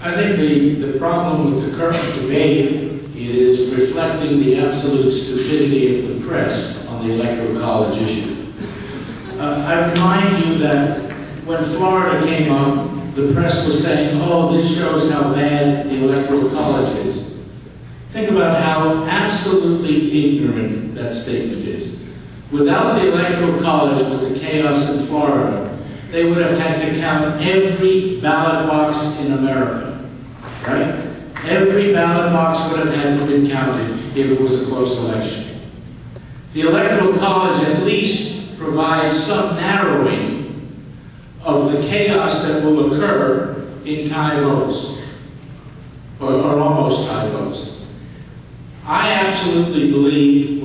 I think the problem with the current debate is reflecting the absolute stupidity of the press on the Electoral College issue. I remind you that when Florida came up, the press was saying, oh, this shows how bad the Electoral College is. Think about how absolutely ignorant that statement is. Without the Electoral College, with the chaos in Florida, they would have had to count every ballot box in America, right? Every ballot box would have had to be counted if it was a close election. The Electoral College at least provides some narrowing of the chaos that will occur in tie votes, or almost tie votes. I absolutely believe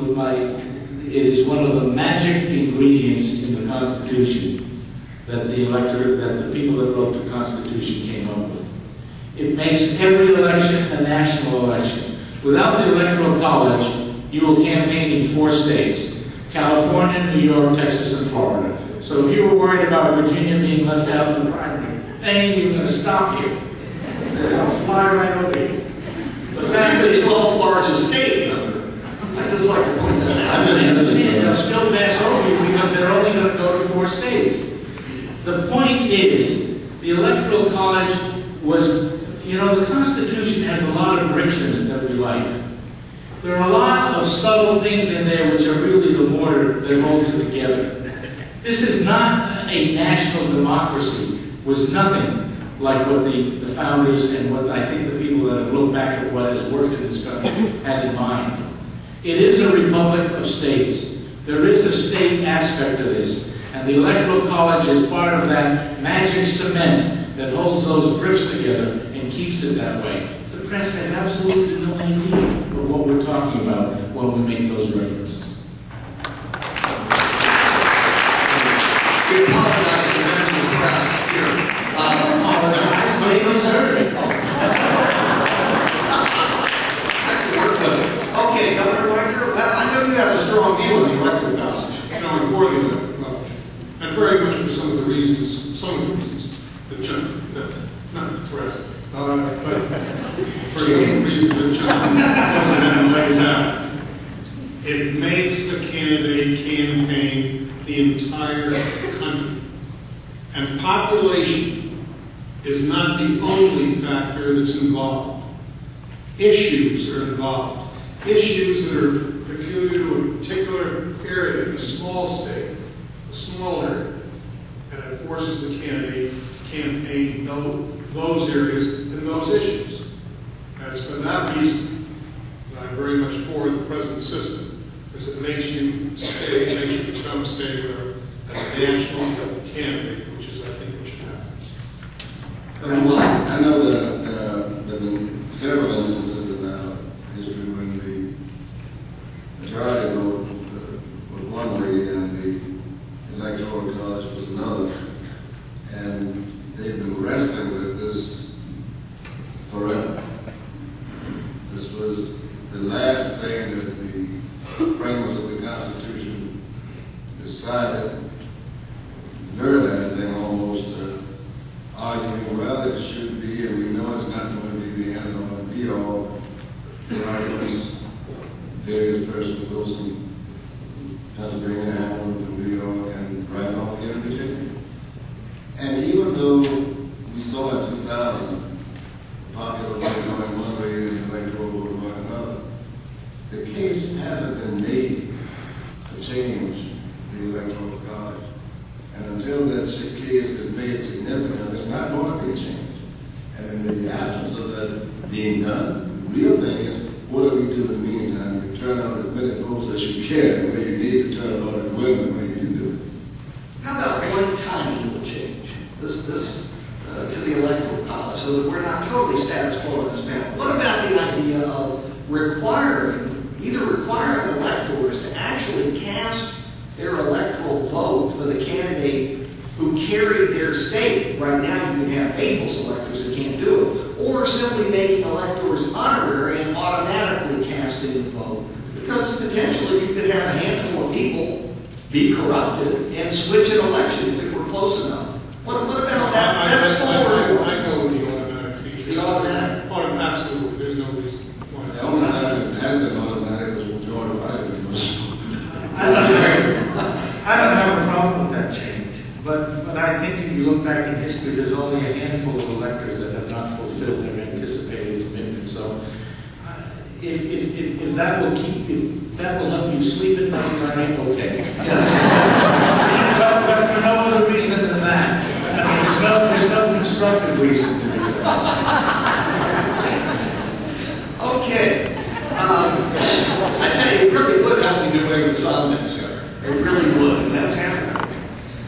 it is one of the magic ingredients in the Constitution that the people that wrote the Constitution came up with. It makes every election a national election. Without the Electoral College, you will campaign in 4 states: California, New York, Texas, and Florida. So if you were worried about Virginia being left out in the primary, they ain't even going to stop you. They'll fly right over you. The fact that 12th largest state, I'd just like to point that out. They'll still pass over you because they're only going to go to 4 states. The point is, the Electoral College was, the Constitution has a lot of bricks in it that we like. There are a lot of subtle things in there which are really the mortar that holds it together. This is not a national democracy. It was nothing like what the founders and what I think the people that have looked back at what has worked in this country had in mind. It is a republic of states. There is a state aspect to this. And the Electoral College is part of that magic cement that holds those bricks together and keeps it that way. The press has absolutely no idea of what we're talking about when we make those references. We apologize to the members of the press here. Apologize, they deserve it. Okay, Governor Weicker, I know you have a strong view of the Electoral College. I'm for the Electoral College. And very much for some of the reasons that John, not the press, but for some of the reasons that John lays out. It makes the candidate campaign the entire country. And population is not the only factor that's involved. Issues are involved. Issues that are peculiar to a particular area, a small state, a small area, and it forces the candidate to campaign those areas and those issues. And it's for that reason that I'm very much for the present system, because it makes you stay, it makes you become state as a national candidate, which is, I think, what should happen. I know that there have been several instances in our history when the majority vote was one way and the Electoral College was another. And they've been wrestling with this forever. This was the last thing that the framers of the Constitution decided, the very last thing almost, arguing, well, it should be, and we know it's not going to be the end all and be all. The arguments, various persons, those from Pennsylvania, Hamilton, from New York, and right off here in Virginia. And even though we saw in 2000 popular vote going one way and the electoral vote going another, the case hasn't been made to change the Electoral College. And until that case is made significant, it's not going to be changed. And in the absence of that being done, the real thing is, what do we do in the meantime? You turn out as many votes as you can, where you need to turn out as well as where you can do it. How about one tiny little change? This to the Electoral College, so that we're not totally status quo in this panel. What about the idea of either requiring electors to actually cast their electoral vote for the candidate who carried their state? Right now you can have faithless electors that can't do it. Or simply making electors honorary and automatically casting the vote. Because potentially you could have a handful of people be corrupted and switch an election if it were close enough. What about that? That's forward. I go with the automatic feature. if that will help you sleep at night, Larry, okay. But for no other reason than that. I mean, there's no constructive reason to do that. Okay. I tell you, it really would help me do away with the sound mix here. It really would, and that's happening.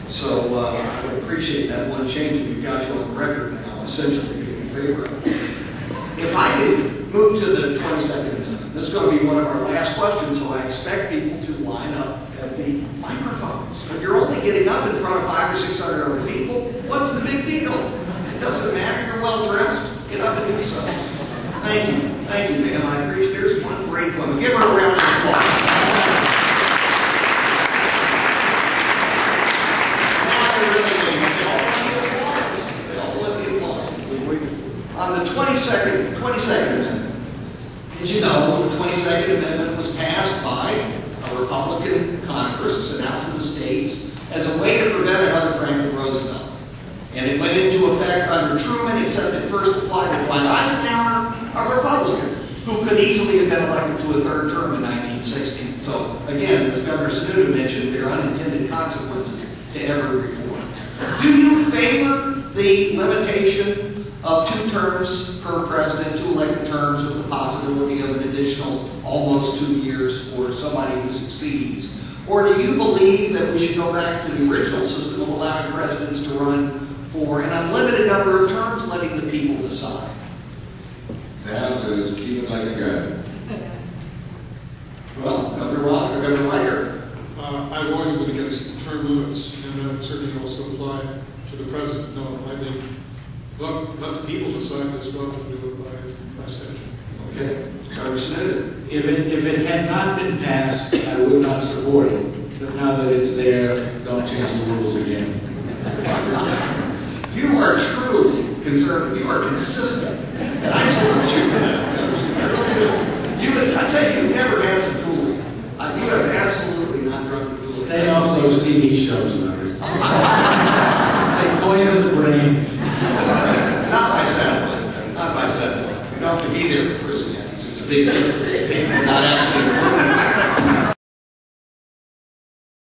So I would appreciate that one change, and we've got you on the record now, essentially in favor of it. If I could move to the 22nd amendment, this is going to be one of our last questions, so I expect people to line up at the microphones. If you're only getting up in front of 500 or 600 other people, what's the big deal? It doesn't matter, you're well dressed, get up and do so. Thank you, ma'am. I appreciate. There's one great woman. Give her a round of applause. On the 22nd Amendment, as you know, the 22nd Amendment was passed by a Republican Congress, sent out to the states, as a way to prevent another Franklin Roosevelt. And it went into effect under Truman, except it first applied to Dwight Eisenhower, a Republican, who could easily have been elected to a third term in 1916. So, again, as Governor Sununu mentioned, there are unintended consequences to every reform. Do you favor the limitation of 2 terms per president, 2 elected terms with the possibility of an additional almost 2 years for somebody who succeeds? Or do you believe that we should go back to the original system of allowing presidents to run for an unlimited number of terms, letting the people decide? The answer is keep it like a guy. Well, Governor Weicker. I've always been against term limits, and that certainly also apply to the president. No, I think let the people decide as well to do it by statute. Okay. Governor Sununu. If it had not been passed, I would not support it. But now that it's there, don't change the rules again. You are truly conservative. You are consistent.